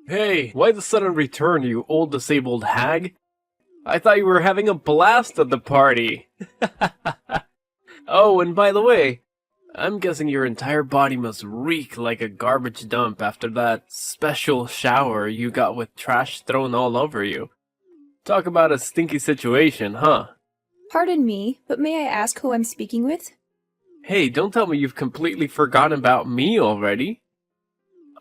Hey, why the sudden return, you old disabled hag? I thought you were having a blast at the party. Oh, and by the way, I'm guessing your entire body must reek like a garbage dump after that special shower you got with trash thrown all over you. Talk about a stinky situation, huh? Pardon me, but may I ask who I'm speaking with? Hey, don't tell me you've completely forgotten about me already.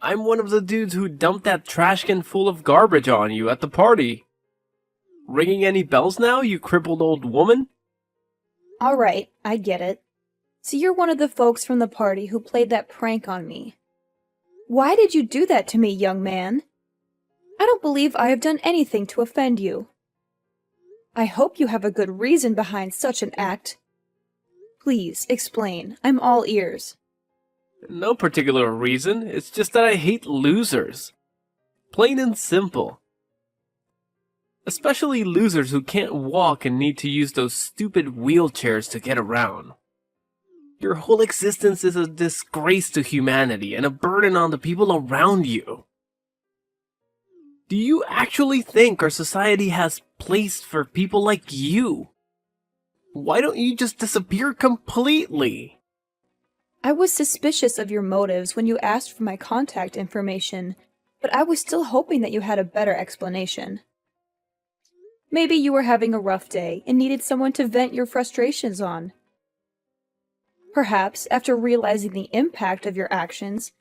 I'm one of the dudes who dumped that trash can full of garbage on you at the party. Ringing any bells now, you crippled old woman? Alright, I get it. So you're one of the folks from the party who played that prank on me. Why did you do that to me, young man? I don't believe I have done anything to offend you. I hope you have a good reason behind such an act. Please, explain. I'm all ears. No particular reason, it's just that I hate losers. Plain and simple. Especially losers who can't walk and need to use those stupid wheelchairs to get around. Your whole existence is a disgrace to humanity and a burden on the people around you. Do you actually think our society has place for people like you? Why don't you just disappear completely? I was suspicious of your motives when you asked for my contact information, but I was still hoping that you had a better explanation. Maybe you were having a rough day and needed someone to vent your frustrations on. Perhaps, after realizing the impact of your actions,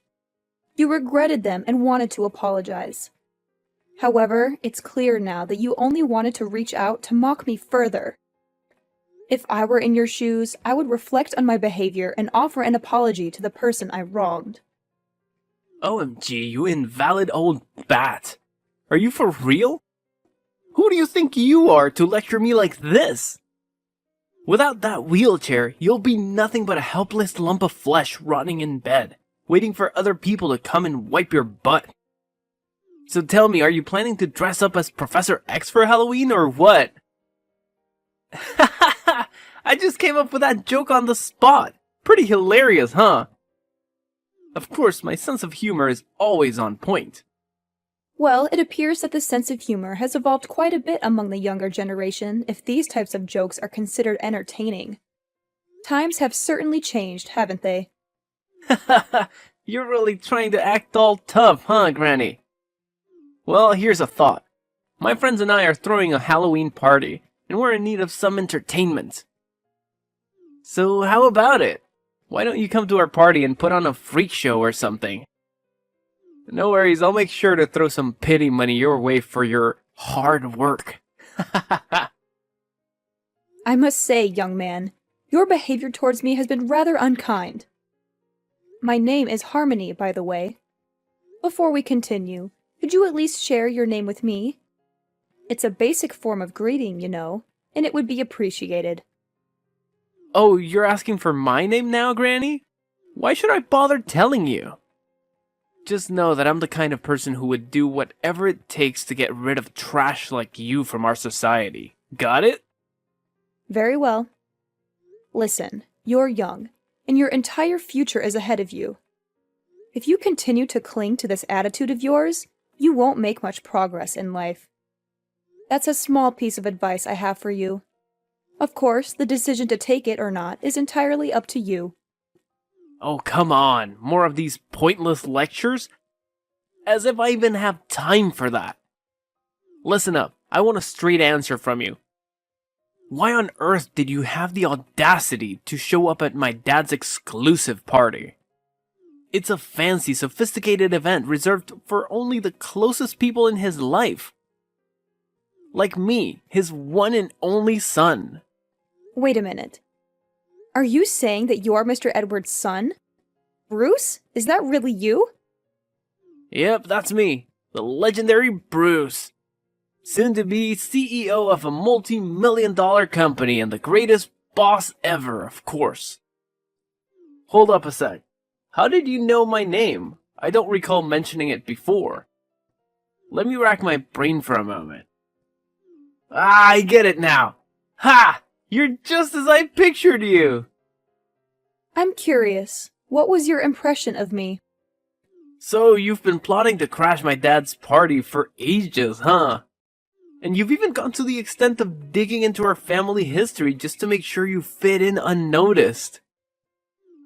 you regretted them and wanted to apologize. However, it's clear now that you only wanted to reach out to mock me further. If I were in your shoes, I would reflect on my behavior and offer an apology to the person I wronged. OMG, you invalid old bat. Are you for real? Who do you think you are to lecture me like this? Without that wheelchair, you'll be nothing but a helpless lump of flesh rotting in bed, waiting for other people to come and wipe your butt. So tell me, are you planning to dress up as Professor X for Halloween or what? I just came up with that joke on the spot. Pretty hilarious, huh? Of course, my sense of humor is always on point. Well, it appears that the sense of humor has evolved quite a bit among the younger generation if these types of jokes are considered entertaining. Times have certainly changed, haven't they? You're really trying to act all tough, huh, Granny? Well, here's a thought. My friends and I are throwing a Halloween party, and we're in need of some entertainment. So how about it? Why don't you come to our party and put on a freak show or something? No worries, I'll make sure to throw some pity money your way for your hard work. I must say, young man, your behavior towards me has been rather unkind. My name is Harmony, by the way. Before we continue, could you at least share your name with me? It's a basic form of greeting, you know, and it would be appreciated. Oh, you're asking for my name now, Granny? Why should I bother telling you? Just know that I'm the kind of person who would do whatever it takes to get rid of trash like you from our society. Got it? Very well. Listen, you're young, and your entire future is ahead of you. If you continue to cling to this attitude of yours, you won't make much progress in life. That's a small piece of advice I have for you. Of course, the decision to take it or not is entirely up to you. Oh, come on. More of these pointless lectures? As if I even have time for that. Listen up. I want a straight answer from you. Why on earth did you have the audacity to show up at my dad's exclusive party? It's a fancy, sophisticated event reserved for only the closest people in his life. Like me, his one and only son. Wait a minute. Are you saying that you're Mr. Edward's son? Bruce? Is that really you? Yep, that's me. The legendary Bruce. Soon to be CEO of a multi-million-dollar company and the greatest boss ever, of course. Hold up a sec. How did you know my name? I don't recall mentioning it before. Let me rack my brain for a moment. Ah, I get it now. Ha! You're just as I pictured you. I'm curious. What was your impression of me? So you've been plotting to crash my dad's party for ages, huh? And you've even gone to the extent of digging into our family history just to make sure you fit in unnoticed.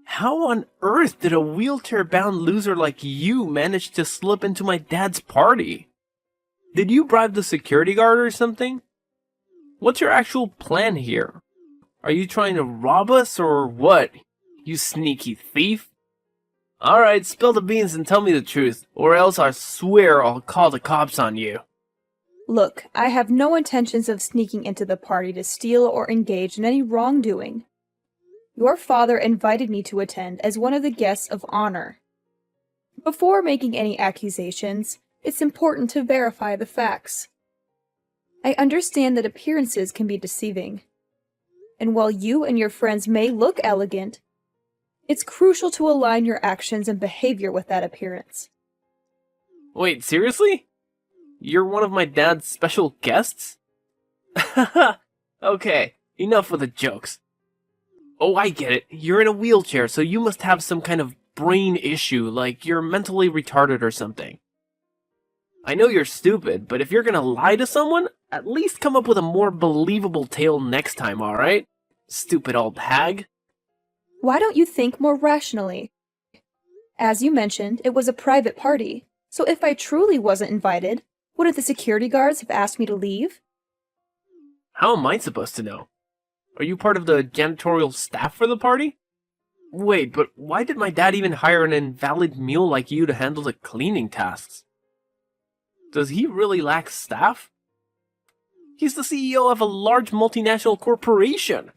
How on earth did a wheelchair-bound loser like you manage to slip into my dad's party? Did you bribe the security guard or something? What's your actual plan here? Are you trying to rob us or what, you sneaky thief? Alright, spill the beans and tell me the truth, or else I swear I'll call the cops on you. Look, I have no intentions of sneaking into the party to steal or engage in any wrongdoing. Your father invited me to attend as one of the guests of honor. Before making any accusations, it's important to verify the facts. I understand that appearances can be deceiving. And while you and your friends may look elegant, it's crucial to align your actions and behavior with that appearance. Wait, seriously? You're one of my dad's special guests? Okay, enough with the jokes. Oh, I get it. You're in a wheelchair, so you must have some kind of brain issue, like you're mentally retarded or something. I know you're stupid, but if you're gonna lie to someone, at least come up with a more believable tale next time, alright? Stupid old hag. Why don't you think more rationally? As you mentioned, it was a private party, so if I truly wasn't invited, wouldn't the security guards have asked me to leave? How am I supposed to know? Are you part of the janitorial staff for the party? Wait, but why did my dad even hire an invalid mule like you to handle the cleaning tasks? Does he really lack staff? He's the CEO of a large multinational corporation.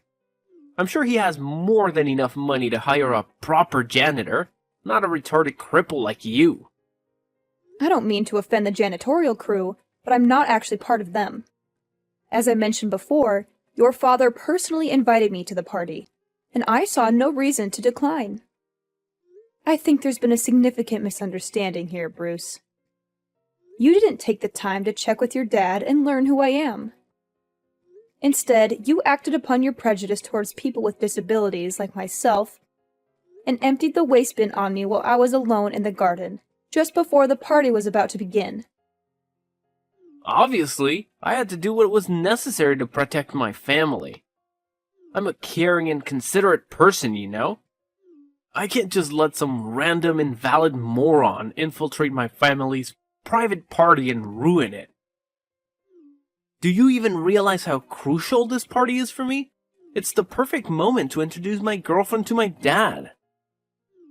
I'm sure he has more than enough money to hire a proper janitor, not a retarded cripple like you. I don't mean to offend the janitorial crew, but I'm not actually part of them. As I mentioned before, your father personally invited me to the party, and I saw no reason to decline. I think there's been a significant misunderstanding here, Bruce. You didn't take the time to check with your dad and learn who I am. Instead, you acted upon your prejudice towards people with disabilities like myself and emptied the waste bin on me while I was alone in the garden, just before the party was about to begin. Obviously, I had to do what was necessary to protect my family. I'm a caring and considerate person, you know? I can't just let some random invalid moron infiltrate my family's private party and ruin it. Do you even realize how crucial this party is for me? It's the perfect moment to introduce my girlfriend to my dad.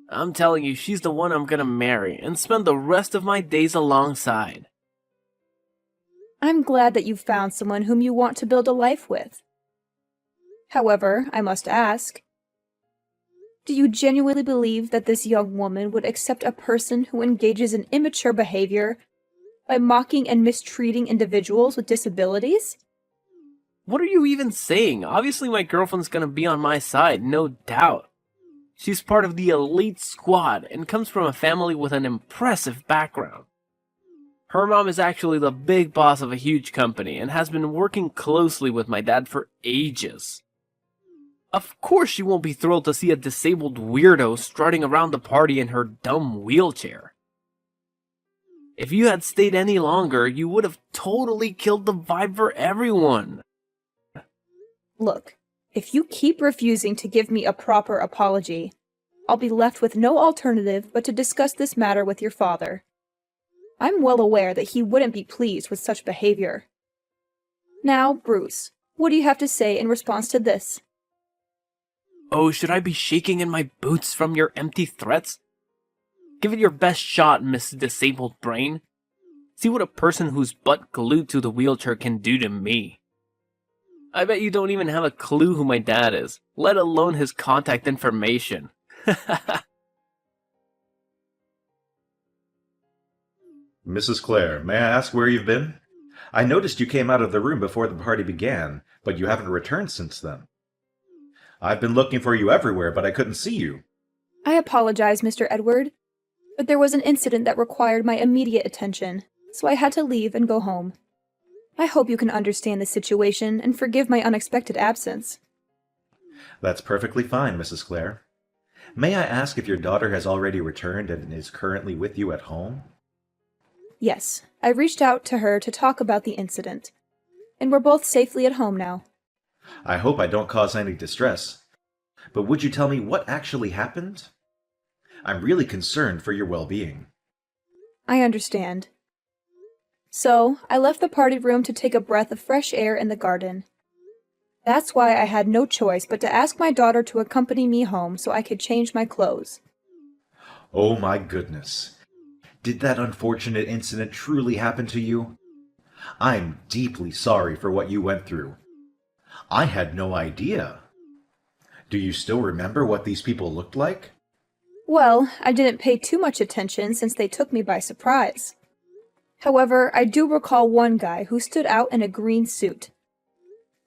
I'm telling you, she's the one I'm gonna marry and spend the rest of my days alongside. I'm glad that you've found someone whom you want to build a life with. However, I must ask, do you genuinely believe that this young woman would accept a person who engages in immature behavior by mocking and mistreating individuals with disabilities? What are you even saying? Obviously my girlfriend's gonna be on my side, no doubt. She's part of the elite squad and comes from a family with an impressive background. Her mom is actually the big boss of a huge company and has been working closely with my dad for ages. Of course she won't be thrilled to see a disabled weirdo strutting around the party in her dumb wheelchair. If you had stayed any longer, you would have totally killed the vibe for everyone. Look, if you keep refusing to give me a proper apology, I'll be left with no alternative but to discuss this matter with your father. I'm well aware that he wouldn't be pleased with such behavior. Now, Bruce, what do you have to say in response to this? Oh, should I be shaking in my boots from your empty threats? Give it your best shot, Miss Disabled Brain. See what a person who's butt glued to the wheelchair can do to me. I bet you don't even have a clue who my dad is, let alone his contact information. Mrs. Clare, may I ask where you've been? I noticed you came out of the room before the party began, but you haven't returned since then. I've been looking for you everywhere, but I couldn't see you. I apologize, Mr. Edward, but there was an incident that required my immediate attention, so I had to leave and go home. I hope you can understand the situation and forgive my unexpected absence. That's perfectly fine, Mrs. Clare. May I ask if your daughter has already returned and is currently with you at home? Yes, I reached out to her to talk about the incident, and we're both safely at home now. I hope I don't cause any distress, but would you tell me what actually happened? I'm really concerned for your well-being. I understand. So, I left the party room to take a breath of fresh air in the garden. That's why I had no choice but to ask my daughter to accompany me home so I could change my clothes. Oh my goodness. Did that unfortunate incident truly happen to you? I'm deeply sorry for what you went through. I had no idea. Do you still remember what these people looked like? Well, I didn't pay too much attention since they took me by surprise. However, I do recall one guy who stood out in a green suit.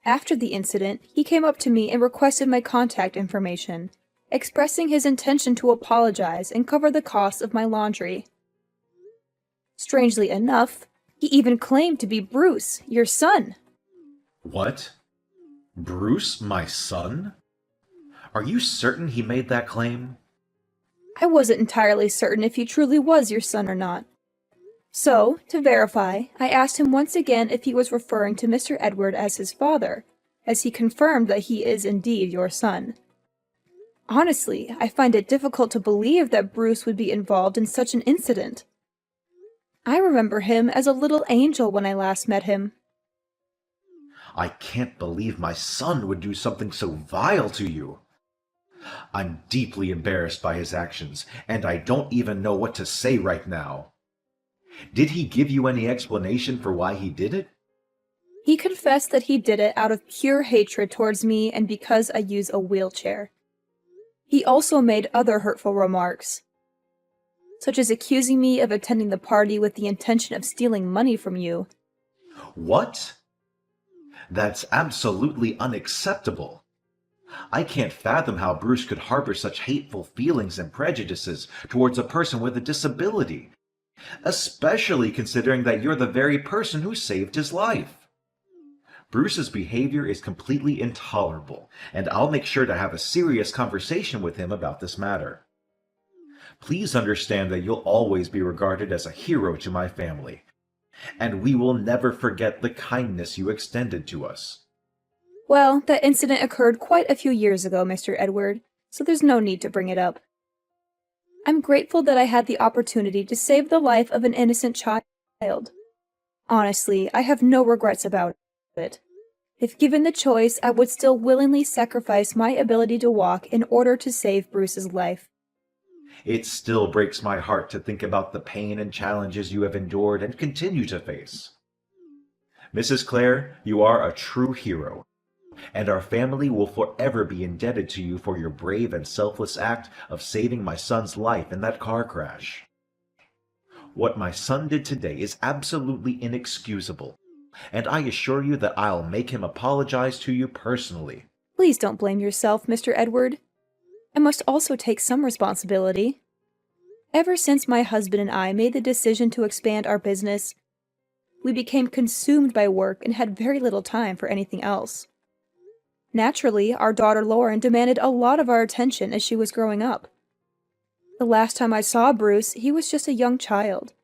After the incident, he came up to me and requested my contact information, expressing his intention to apologize and cover the costs of my laundry. Strangely enough, he even claimed to be Bruce, your son. What? Bruce, my son? Are you certain he made that claim? I wasn't entirely certain if he truly was your son or not. So, to verify, I asked him once again if he was referring to Mr. Edward as his father, as he confirmed that he is indeed your son. Honestly, I find it difficult to believe that Bruce would be involved in such an incident. I remember him as a little angel when I last met him. I can't believe my son would do something so vile to you. I'm deeply embarrassed by his actions, and I don't even know what to say right now. Did he give you any explanation for why he did it? He confessed that he did it out of pure hatred towards me and because I use a wheelchair. He also made other hurtful remarks, such as accusing me of attending the party with the intention of stealing money from you. What? That's absolutely unacceptable. I can't fathom how Bruce could harbor such hateful feelings and prejudices towards a person with a disability, especially considering that you're the very person who saved his life. Bruce's behavior is completely intolerable, and I'll make sure to have a serious conversation with him about this matter. Please understand that you'll always be regarded as a hero to my family, and we will never forget the kindness you extended to us. Well, that incident occurred quite a few years ago, Mr. Edward, so there's no need to bring it up. I'm grateful that I had the opportunity to save the life of an innocent child. Honestly, I have no regrets about it. If given the choice, I would still willingly sacrifice my ability to walk in order to save Bruce's life. It still breaks my heart to think about the pain and challenges you have endured and continue to face. Mrs. Clare, you are a true hero, and our family will forever be indebted to you for your brave and selfless act of saving my son's life in that car crash. What my son did today is absolutely inexcusable, and I assure you that I'll make him apologize to you personally. Please don't blame yourself, Mr. Edward. I must also take some responsibility. Ever since my husband and I made the decision to expand our business, we became consumed by work and had very little time for anything else. Naturally, our daughter Lauren demanded a lot of our attention as she was growing up. The last time I saw Bruce, he was just a young child.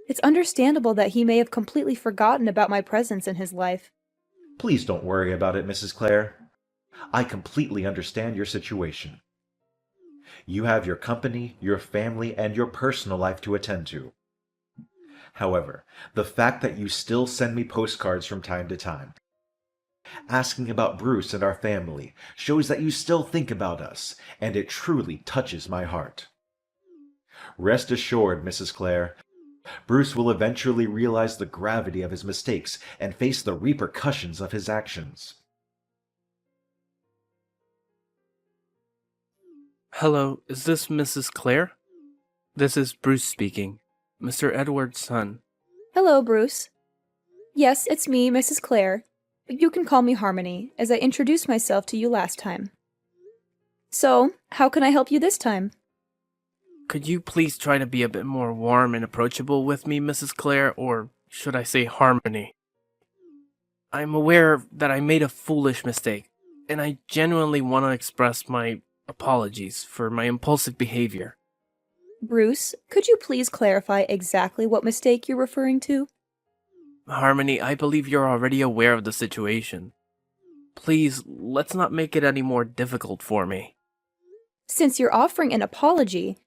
It's understandable that he may have completely forgotten about my presence in his life. Please don't worry about it, Mrs. Clare. I completely understand your situation. You have your company, your family, and your personal life to attend to. However, the fact that you still send me postcards from time to time, asking about Bruce and our family, shows that you still think about us, and it truly touches my heart. Rest assured, Mrs. Clare, Bruce will eventually realize the gravity of his mistakes and face the repercussions of his actions. Hello, is this Mrs. Clare? This is Bruce speaking, Mr. Edward's son. Hello, Bruce. Yes, it's me, Mrs. Clare, but you can call me Harmony, as I introduced myself to you last time. So, how can I help you this time? Could you please try to be a bit more warm and approachable with me, Mrs. Clare, or should I say Harmony? I'm aware that I made a foolish mistake, and I genuinely want to express my Apologies for my impulsive behavior. Bruce, could you please clarify exactly what mistake you're referring to? Harmony, I believe you're already aware of the situation. Please, let's not make it any more difficult for me. Since you're offering an apology,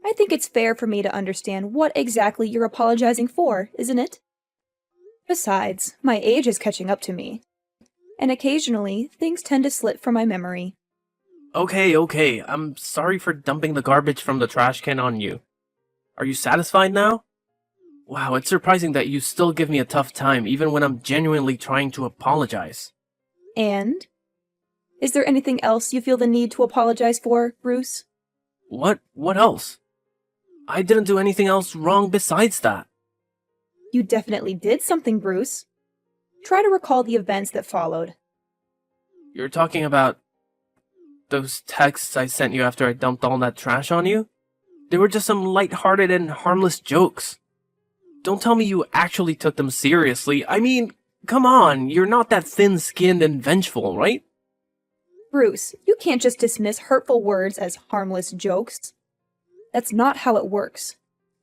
I think it's fair for me to understand what exactly you're apologizing for, isn't it? Besides, my age is catching up to me, and occasionally things tend to slip from my memory. Okay, I'm sorry for dumping the garbage from the trash can on you. Are you satisfied now? Wow, it's surprising that you still give me a tough time even when I'm genuinely trying to apologize. And? Is there anything else you feel the need to apologize for, Bruce? What else? I didn't do anything else wrong besides that. You definitely did something, Bruce. Try to recall the events that followed. You're talking about those texts I sent you after I dumped all that trash on you? They were just some light-hearted and harmless jokes. Don't tell me you actually took them seriously. I mean, come on, you're not that thin-skinned and vengeful, right? Bruce, you can't just dismiss hurtful words as harmless jokes. That's not how it works.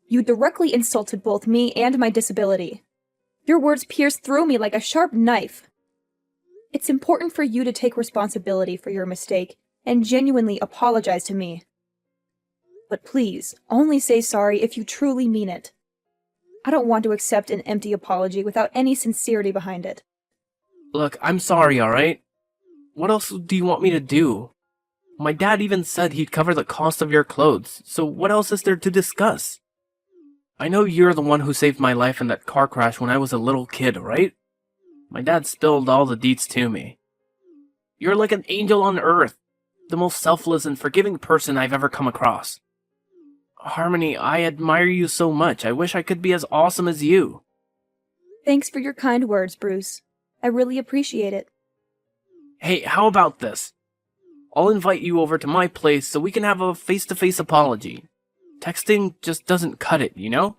You directly insulted both me and my disability. Your words pierced through me like a sharp knife. It's important for you to take responsibility for your mistake and genuinely apologize to me. But please, only say sorry if you truly mean it. I don't want to accept an empty apology without any sincerity behind it. Look, I'm sorry, alright? What else do you want me to do? My dad even said he'd cover the cost of your clothes, so what else is there to discuss? I know you're the one who saved my life in that car crash when I was a little kid, right? My dad spilled all the deets to me. You're like an angel on earth, the most selfless and forgiving person I've ever come across. Harmony, I admire you so much. I wish I could be as awesome as you. Thanks for your kind words, Bruce. I really appreciate it. Hey, how about this? I'll invite you over to my place so we can have a face-to-face apology. Texting just doesn't cut it, you know?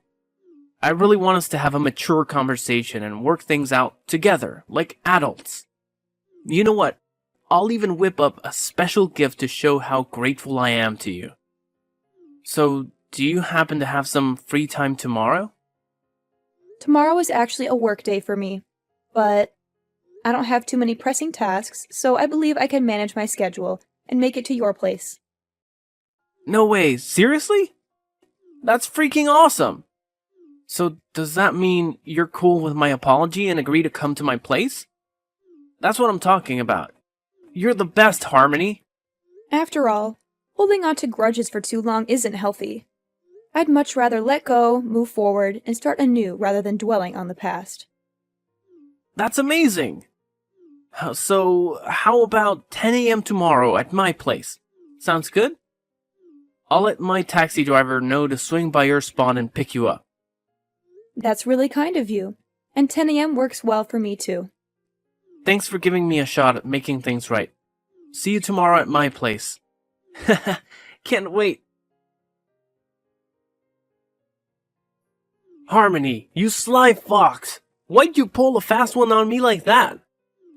I really want us to have a mature conversation and work things out together, like adults. You know what? I'll even whip up a special gift to show how grateful I am to you. So, do you happen to have some free time tomorrow? Tomorrow is actually a work day for me, but I don't have too many pressing tasks, so I believe I can manage my schedule and make it to your place. No way, seriously? That's freaking awesome! So, does that mean you're cool with my apology and agree to come to my place? That's what I'm talking about. You're the best, Harmony. After all, holding on to grudges for too long isn't healthy. I'd much rather let go, move forward, and start anew rather than dwelling on the past. That's amazing! So, how about 10 a.m. tomorrow at my place? Sounds good? I'll let my taxi driver know to swing by your spot and pick you up. That's really kind of you, and 10 a.m. works well for me too. Thanks for giving me a shot at making things right. See you tomorrow at my place. Can't wait. Harmony, you sly fox! Why'd you pull a fast one on me like that?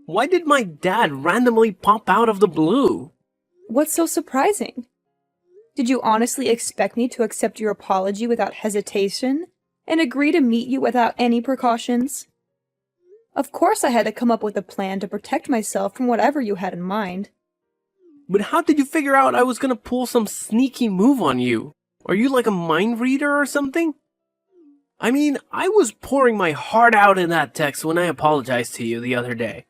Why did my dad randomly pop out of the blue? What's so surprising? Did you honestly expect me to accept your apology without hesitation and agree to meet you without any precautions? Of course I had to come up with a plan to protect myself from whatever you had in mind. But how did you figure out I was gonna pull some sneaky move on you? Are you like a mind reader or something? I mean, I was pouring my heart out in that text when I apologized to you the other day.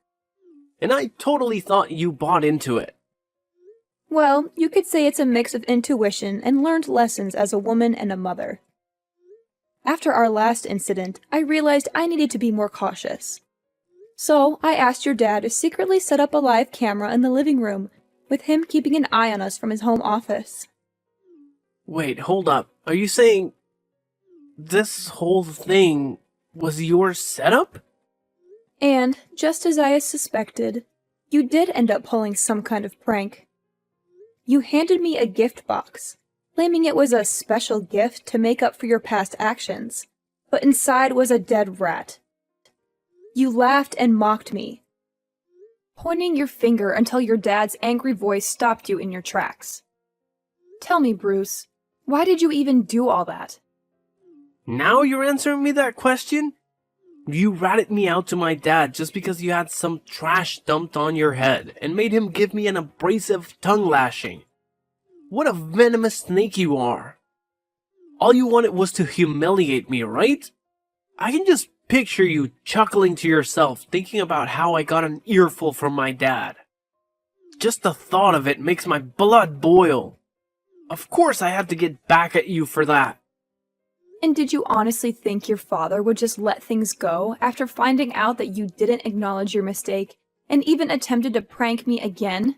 And I totally thought you bought into it. Well, you could say it's a mix of intuition and learned lessons as a woman and a mother. After our last incident, I realized I needed to be more cautious. So, I asked your dad to secretly set up a live camera in the living room, with him keeping an eye on us from his home office. Wait, hold up. Are you saying this whole thing was your setup? And, just as I suspected, you did end up pulling some kind of prank. You handed me a gift box, claiming it was a special gift to make up for your past actions, but inside was a dead rat. You laughed and mocked me. pointing your finger until your dad's angry voice stopped you in your tracks. Tell me, Bruce, why did you even do all that? Now you're answering me that question? You ratted me out to my dad just because you had some trash dumped on your head and made him give me an abrasive tongue lashing. What a venomous snake you are. All you wanted was to humiliate me, right? I can just picture you chuckling to yourself thinking about how I got an earful from my dad. Just the thought of it makes my blood boil. Of course I had to get back at you for that. And did you honestly think your father would just let things go after finding out that you didn't acknowledge your mistake and even attempted to prank me again?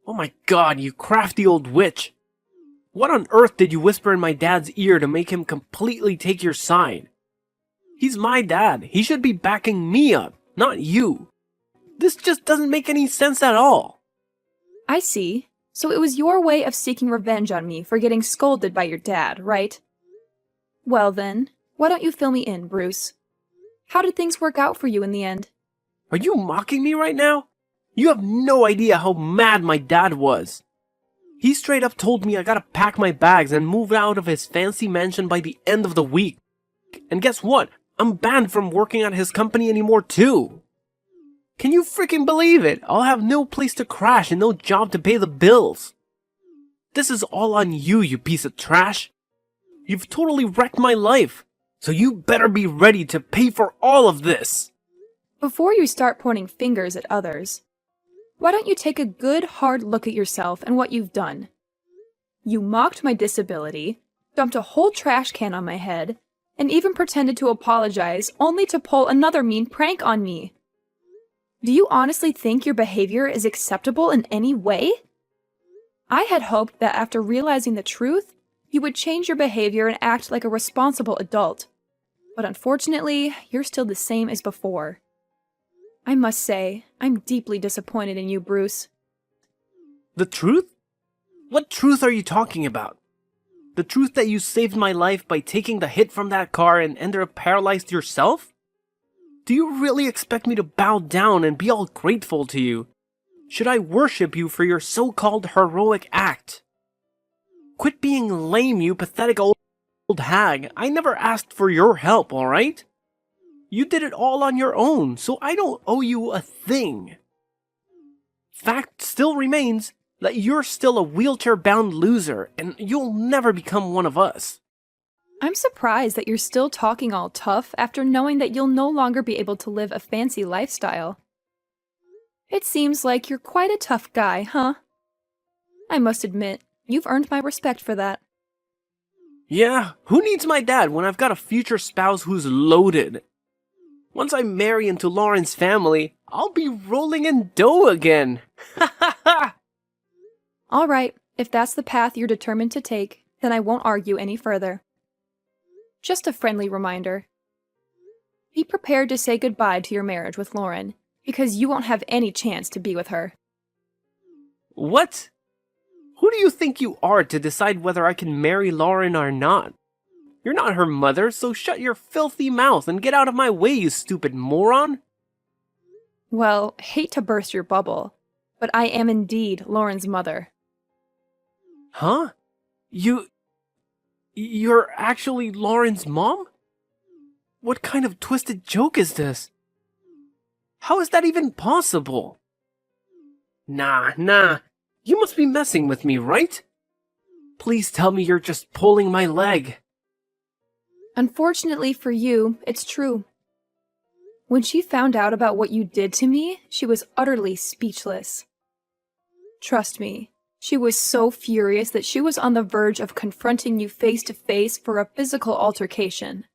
Oh my god, you crafty old witch. What on earth did you whisper in my dad's ear to make him completely take your side? He's my dad. He should be backing me up, not you. This just doesn't make any sense at all. I see. So it was your way of seeking revenge on me for getting scolded by your dad, right? Well then, why don't you fill me in, Bruce? How did things work out for you in the end? Are you mocking me right now? You have no idea how mad my dad was. He straight up told me I gotta pack my bags and move out of his fancy mansion by the end of the week. And guess what? I'm banned from working at his company anymore too. Can you freaking believe it? I'll have no place to crash and no job to pay the bills. This is all on you, you piece of trash. You've totally wrecked my life, so you better be ready to pay for all of this. Before you start pointing fingers at others, why don't you take a good hard look at yourself and what you've done? You mocked my disability, dumped a whole trash can on my head, and even pretended to apologize only to pull another mean prank on me. Do you honestly think your behavior is acceptable in any way? I had hoped that after realizing the truth, you would change your behavior and act like a responsible adult. But unfortunately, you're still the same as before. I must say, I'm deeply disappointed in you, Bruce. The truth? What truth are you talking about? The truth that you saved my life by taking the hit from that car and ended up paralyzed yourself? Do you really expect me to bow down and be all grateful to you? Should I worship you for your so-called heroic act? Quit being lame, you pathetic old hag. I never asked for your help, alright? You did it all on your own, so I don't owe you a thing. Fact still remains that you're still a wheelchair-bound loser, and you'll never become one of us. I'm surprised that you're still talking all tough after knowing that you'll no longer be able to live a fancy lifestyle. It seems like you're quite a tough guy, huh? I must admit, you've earned my respect for that. Yeah, who needs my dad when I've got a future spouse who's loaded? Once I marry into Lauren's family, I'll be rolling in dough again. Ha ha ha! Alright, if that's the path you're determined to take, then I won't argue any further. Just a friendly reminder. Be prepared to say goodbye to your marriage with Lauren, because you won't have any chance to be with her. What? Who do you think you are to decide whether I can marry Lauren or not? You're not her mother, so shut your filthy mouth and get out of my way, you stupid moron! Well, hate to burst your bubble, but I am indeed Lauren's mother. Huh? You're actually Lauren's mom? What kind of twisted joke is this? How is that even possible? Nah, you must be messing with me, right? Please tell me you're just pulling my leg. Unfortunately for you, it's true. When she found out about what you did to me, she was utterly speechless. Trust me, she was so furious that she was on the verge of confronting you face to face for a physical altercation.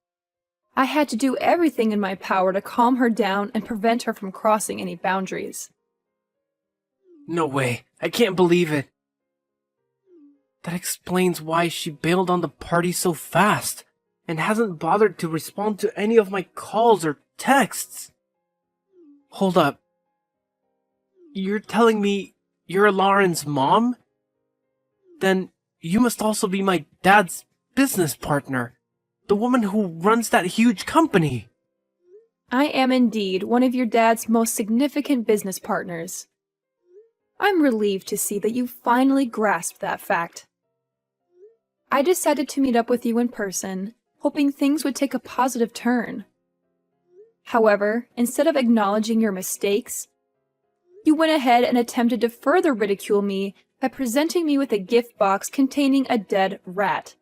I had to do everything in my power to calm her down and prevent her from crossing any boundaries. No way, I can't believe it. That explains why she bailed on the party so fast and hasn't bothered to respond to any of my calls or texts. Hold up. You're telling me you're Lauren's mom? Then you must also be my dad's business partner, the woman who runs that huge company. I am indeed one of your dad's most significant business partners. I'm relieved to see that you finally grasped that fact. I decided to meet up with you in person, hoping things would take a positive turn. However, instead of acknowledging your mistakes, you went ahead and attempted to further ridicule me by presenting me with a gift box containing a dead rat.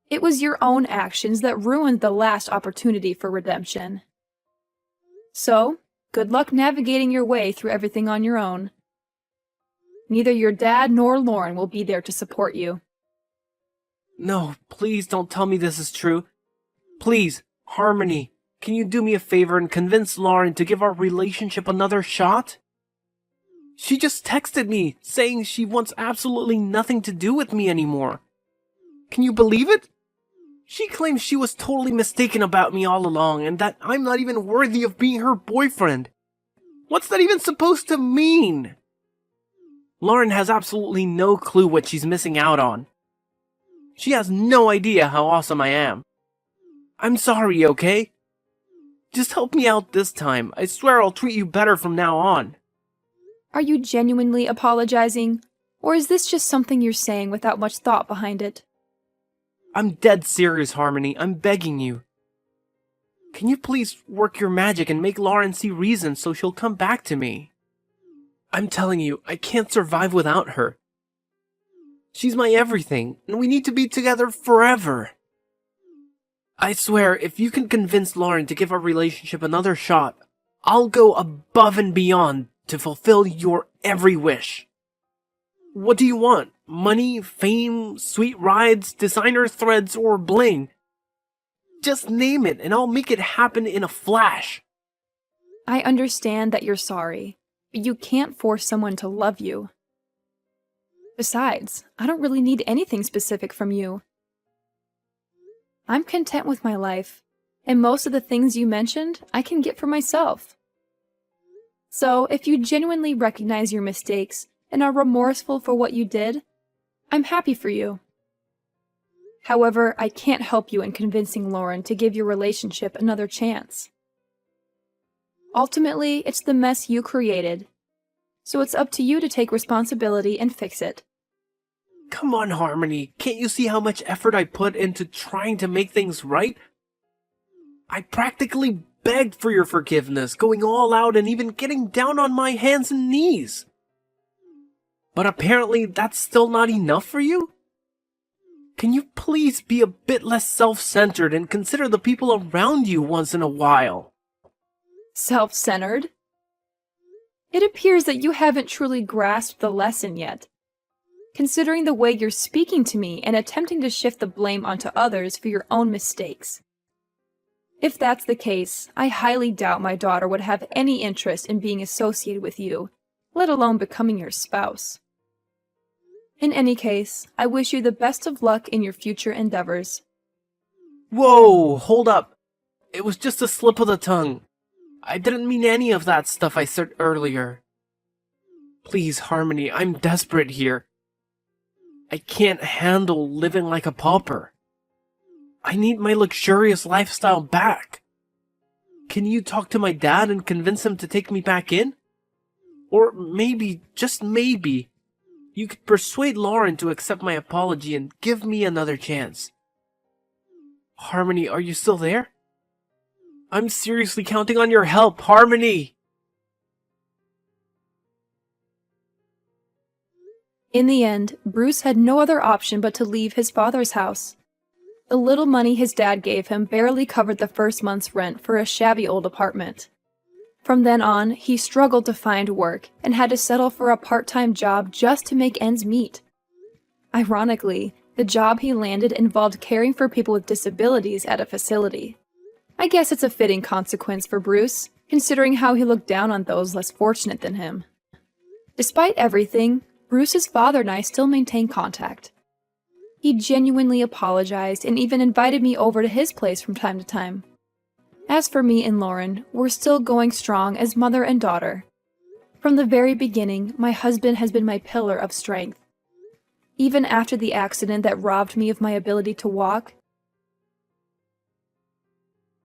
It was your own actions that ruined the last opportunity for redemption. So, good luck navigating your way through everything on your own. Neither your dad nor Lauren will be there to support you. No, please don't tell me this is true. Please, Harmony, can you do me a favor and convince Lauren to give our relationship another shot? She just texted me saying she wants absolutely nothing to do with me anymore. Can you believe it? She claims she was totally mistaken about me all along and that I'm not even worthy of being her boyfriend. What's that even supposed to mean? Lauren has absolutely no clue what she's missing out on. She has no idea how awesome I am. I'm sorry, okay? Just help me out this time. I swear I'll treat you better from now on. Are you genuinely apologizing, or is this just something you're saying without much thought behind it? I'm dead serious, Harmony. I'm begging you. Can you please work your magic and make Lauren see reason so she'll come back to me? I'm telling you, I can't survive without her. She's my everything, and we need to be together forever. I swear, if you can convince Lauren to give our relationship another shot, I'll go above and beyond to fulfill your every wish. What do you want? Money, fame, sweet rides, designer threads, or bling? Just name it, and I'll make it happen in a flash. I understand that you're sorry, but you can't force someone to love you. Besides, I don't really need anything specific from you. I'm content with my life, and most of the things you mentioned I can get for myself. So, if you genuinely recognize your mistakes and are remorseful for what you did, I'm happy for you. However, I can't help you in convincing Lauren to give your relationship another chance. Ultimately, it's the mess you created, so it's up to you to take responsibility and fix it. Come on, Harmony. Can't you see how much effort I put into trying to make things right? I practically begged for your forgiveness, going all out and even getting down on my hands and knees. But apparently that's still not enough for you? Can you please be a bit less self-centered and consider the people around you once in a while? Self-centered? It appears that you haven't truly grasped the lesson yet. Considering the way you're speaking to me and attempting to shift the blame onto others for your own mistakes. If that's the case, I highly doubt my daughter would have any interest in being associated with you, let alone becoming your spouse. In any case, I wish you the best of luck in your future endeavors. Whoa, hold up. It was just a slip of the tongue. I didn't mean any of that stuff I said earlier. Please, Harmony, I'm desperate here. I can't handle living like a pauper. I need my luxurious lifestyle back. Can you talk to my dad and convince him to take me back in? Or maybe, just maybe, you could persuade Lauren to accept my apology and give me another chance. Harmony, are you still there? I'm seriously counting on your help, Harmony! In the end, Bruce had no other option but to leave his father's house. The little money his dad gave him barely covered the first month's rent for a shabby old apartment. From then on, he struggled to find work and had to settle for a part-time job just to make ends meet. Ironically, the job he landed involved caring for people with disabilities at a facility. I guess it's a fitting consequence for Bruce, considering how he looked down on those less fortunate than him. Despite everything, Bruce's father and I still maintain contact. He genuinely apologized and even invited me over to his place from time to time. As for me and Lauren, we're still going strong as mother and daughter. From the very beginning, my husband has been my pillar of strength. Even after the accident that robbed me of my ability to walk,